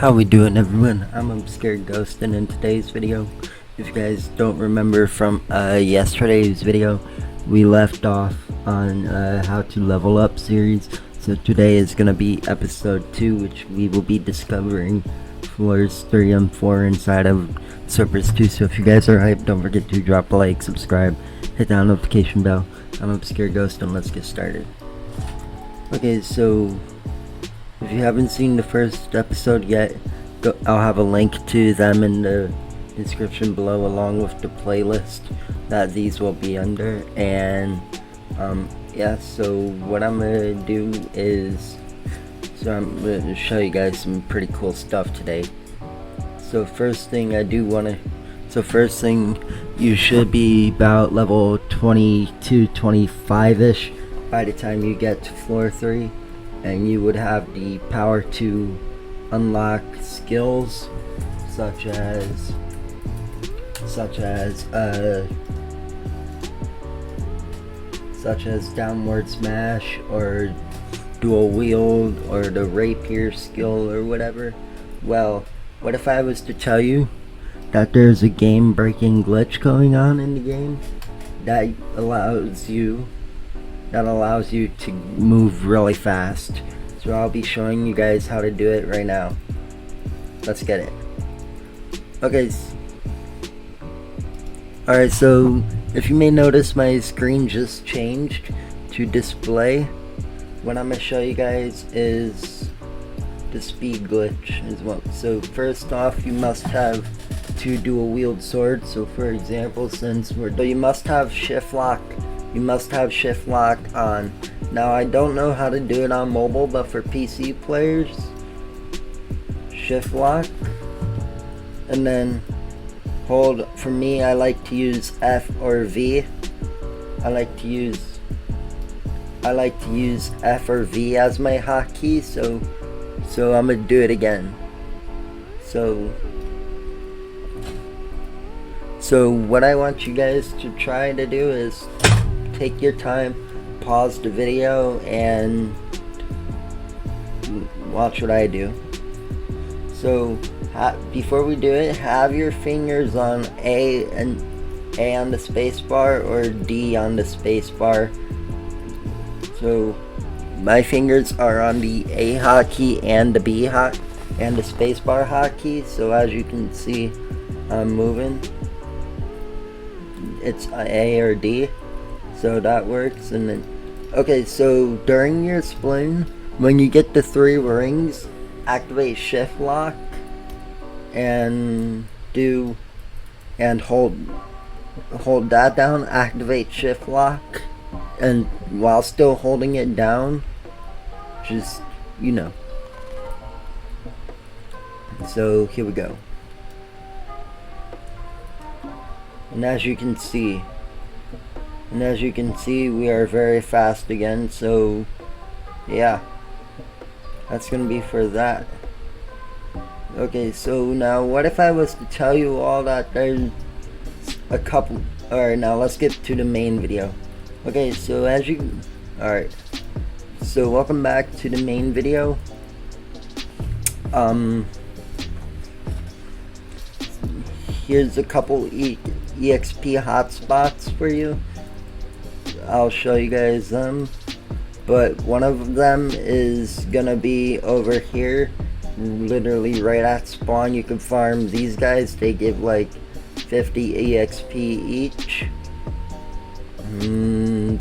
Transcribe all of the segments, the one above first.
How we doing, everyone? I'm Scared Ghost, and in today's video, if you guys don't remember from yesterday's video, we left off on how to level up series. So today is gonna be episode 2, which we will be discovering floors 3 and 4 inside of Swordburst 2. So if you guys are hyped, don't forget to drop a like, subscribe, hit that notification bell. I'm Scared Ghost, and let's get started. Okay, so if you haven't seen the first episode yet, I'll have a link to them in the description below, along with the playlist that these will be under. And yeah, so what I'm gonna do is, I'm gonna show you guys some pretty cool stuff today. So first thing, you should be about level 22, 25-ish by the time you get to floor 3. And you would have the power to unlock skills such as downward smash or dual wield or the rapier skill or whatever. Well, what if I was to tell you that there's a game-breaking glitch going on in the game that allows you to move really fast? So I'll be showing you guys how to do it right now. Let's get it. Okay. Alright, so if you may notice, my screen just changed to display. What I'm going to show you guys is the speed glitch as well. So first off, you must have 2 dual wield swords. So for example, you must have shift lock. You must have shift lock on. Now I don't know how to do it on mobile, but for PC players, shift lock, and then hold. For me, I like to use F or V. I like to use F or V as my hotkey. So I'm gonna do it again. So what I want you guys to try to do is take your time, pause the video, and watch what I do. So before we do it, have your fingers on A on the space bar or D on the space bar. So my fingers are on the A hotkey and the B and the space bar hotkey. So as you can see, I'm moving. It's A or D. So that works. And then okay, so during your spin, when you get the 3 rings, activate shift lock and hold that down, activate shift lock, and while still holding it down, just, you know. So here we go. And as you can see, we are very fast again. So yeah, that's gonna be for that. Okay, so now what if I was to tell you all that there's a couple. Alright, now let's get to the main video. Okay, so alright, so welcome back to the main video. Here's a couple Exp Hot Spots for you. I'll show you guys them, but one of them is gonna be over here, literally right at spawn. You can farm these guys. They give like 50 EXP each.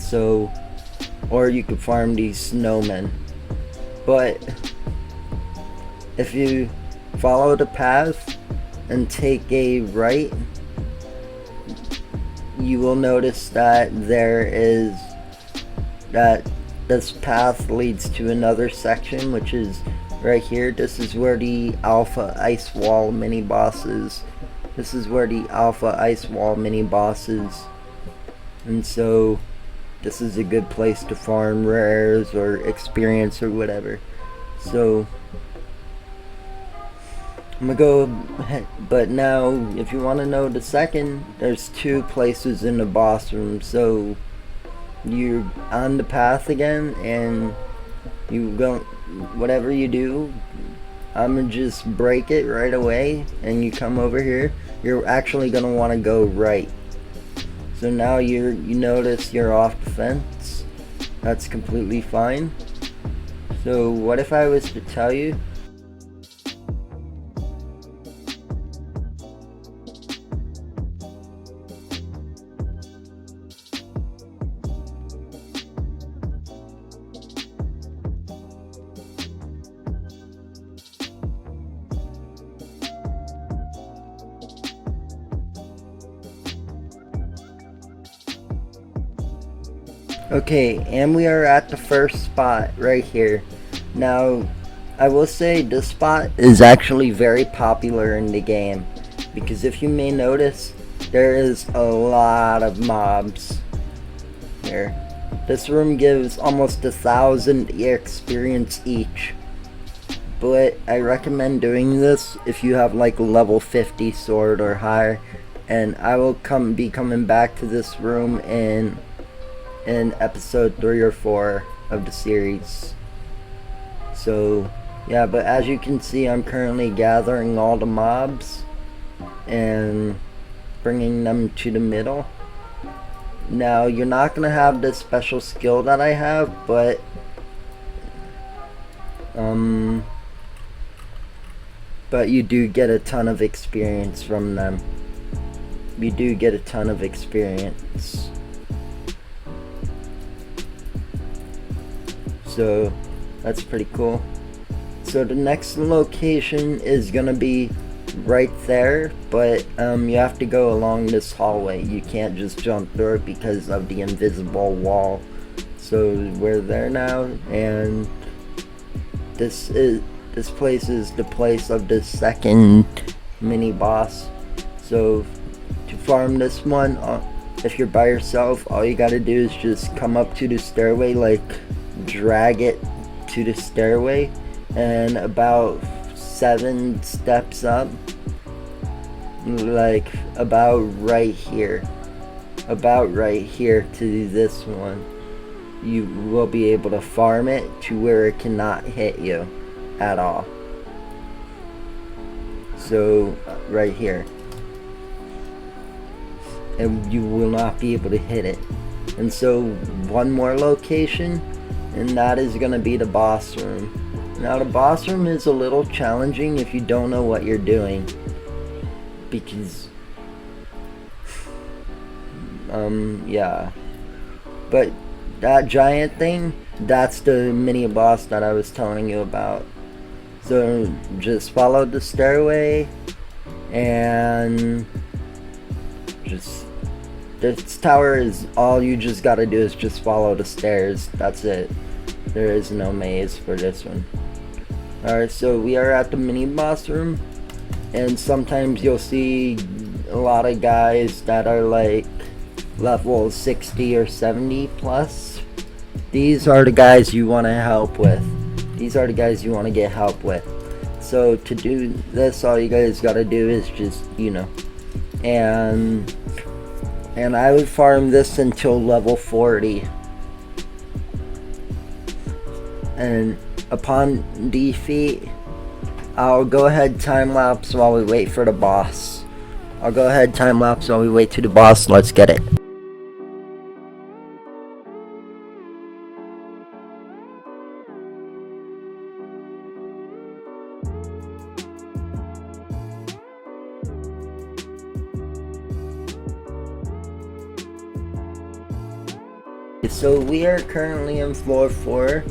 So, or you could farm these snowmen. But if you follow the path and take a right, you will notice that this path leads to another section, which is right here. This is where the alpha ice wall mini bosses. And so this is a good place to farm rares or experience or whatever. So I'm gonna go ahead. But now if you want to know the second, there's 2 places in the boss room. So you're on the path again, and you go, whatever you do, I'm gonna just break it right away, and you come over here. You're actually gonna want to go right. So now you notice you're off the fence. That's completely fine. So what if I was to tell you okay, and we are at the first spot right here. Now, I will say this spot is actually very popular in the game, because if you may notice, there is a lot of mobs here. This room gives almost 1,000 experience each, but I recommend doing this if you have like level 50 sword or higher, and I will be coming back to this room in episode 3 or 4 of the series. So yeah, but as you can see, I'm currently gathering all the mobs and bringing them to the middle. Now you're not gonna have this special skill that I have, but you do get a ton of experience from them. You do get a ton of experience. So that's pretty cool. So the next location is gonna be right there, but you have to go along this hallway. You can't just jump through it because of the invisible wall. So we're there now, and this place is the place of the second mini boss. So to farm this one, if you're by yourself, all you gotta do is just come up to the stairway, like drag it to the stairway, and about 7 steps up, like about right here to this one, you will be able to farm it to where it cannot hit you at all. So right here, and you will not be able to hit it. And so one more location, and that is going to be the boss room. Now the boss room is a little challenging if you don't know what you're doing, because yeah, but that giant thing, that's the mini boss that I was telling you about. So just follow the stairway, and just this tower is all you just gotta do is just follow the stairs. That's it. There is no maze for this one. Alright, so we are at the mini boss room, and sometimes you'll see a lot of guys that are like level 60 or 70 plus. These are the guys you want to help with. These are the guys you want to get help with. So to do this, all you guys gotta do is just, and I would farm this until level 40. And upon defeat, I'll go ahead time lapse while we wait for the boss. I'll go ahead time lapse while we wait to the boss. Let's get it. So we are currently in floor 4,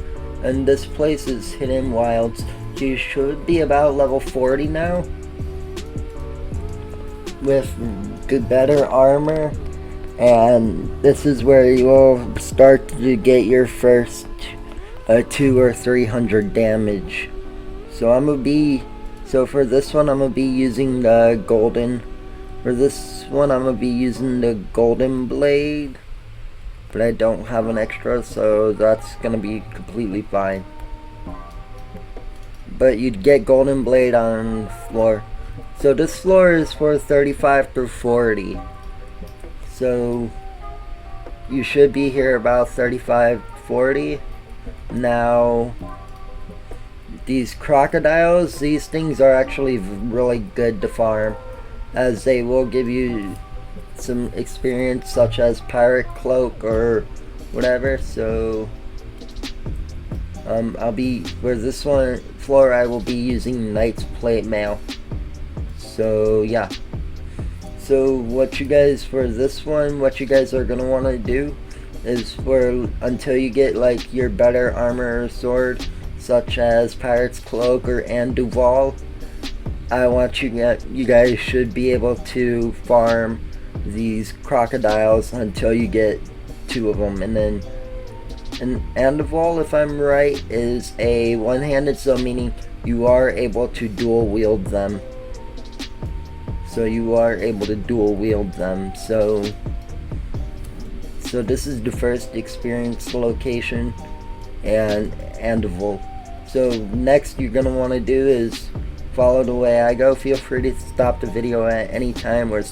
and this place is Hidden Wilds. You should be about level 40 now, with good, better armor, and this is where you will start to get your first 200 or 300 damage. So for this one I'm gonna be using the golden. For this one I'm gonna be using the golden blade, but I don't have an extra, so that's gonna be completely fine. But you'd get golden blade on floor. So this floor is for 35 through 40. So you should be here about 35, 40. Now these crocodiles, these things are actually really good to farm, as they will give you some experience such as pirate cloak or whatever. So I'll be, for this one floor, I will be using knight's plate mail. So yeah, so what you guys, for this one, what you guys are gonna want to do is, for until you get like your better armor or sword such as pirate's cloak or and Duval, I want you guys should be able to farm these crocodiles until you get 2 of them. And then and Duval, if I'm right, is a one-handed, so meaning you are able to dual wield them. So you are able to dual wield them. So this is the first experience location, and Duval. So next you're gonna want to do is follow the way I go. Feel free to stop the video at any time or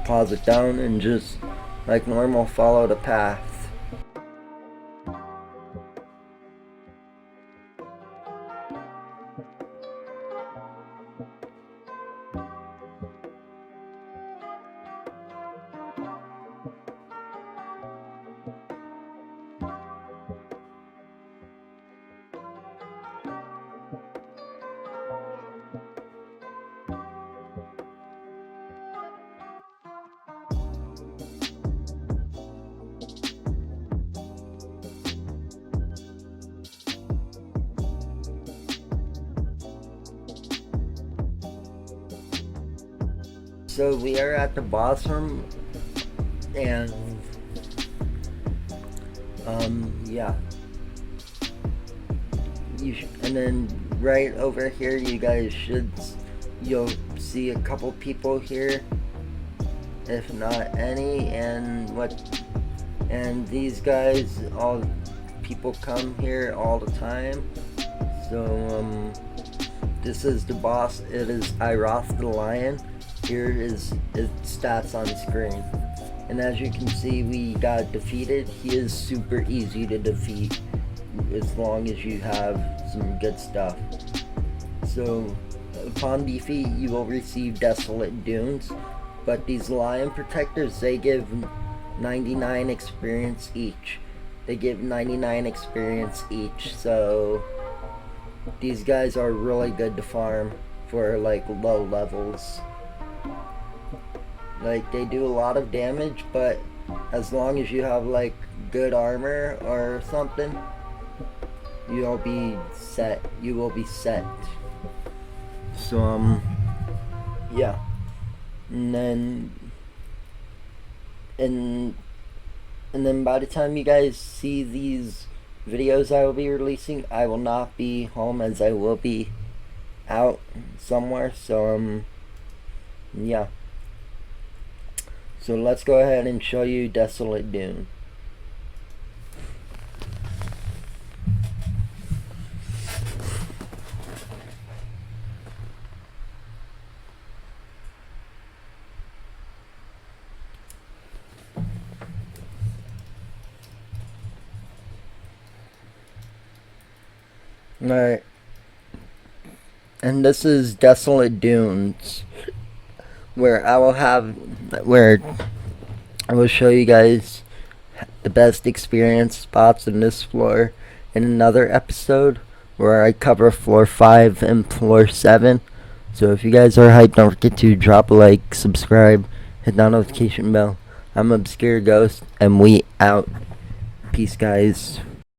pause it down and just like normal follow the path. So we are at the boss room, and yeah, and then right over here you'll see a couple people here, if not any, and these guys, all people come here all the time. So this is the boss. It is Iroth the Lion. Here is his stats on screen, and as you can see, we got defeated. He is super easy to defeat as long as you have some good stuff. So upon defeat, you will receive Desolate Dunes, but these lion protectors, they give 99 experience each. So these guys are really good to farm for like low levels. Like, they do a lot of damage, but as long as you have like good armor or something, you'll be set. You will be set. So yeah, and then by the time you guys see these videos I will be releasing, I will not be home, as I will be out somewhere. So yeah. So let's go ahead and show you Desolate Dune. Alright. And this is Desolate Dunes, where I will show you guys the best experience spots in this floor in another episode, where I cover floor 5 and floor 7. So if you guys are hyped, don't forget to drop a like, subscribe, hit that notification bell. I'm Obscure Ghost, and we out. Peace, guys.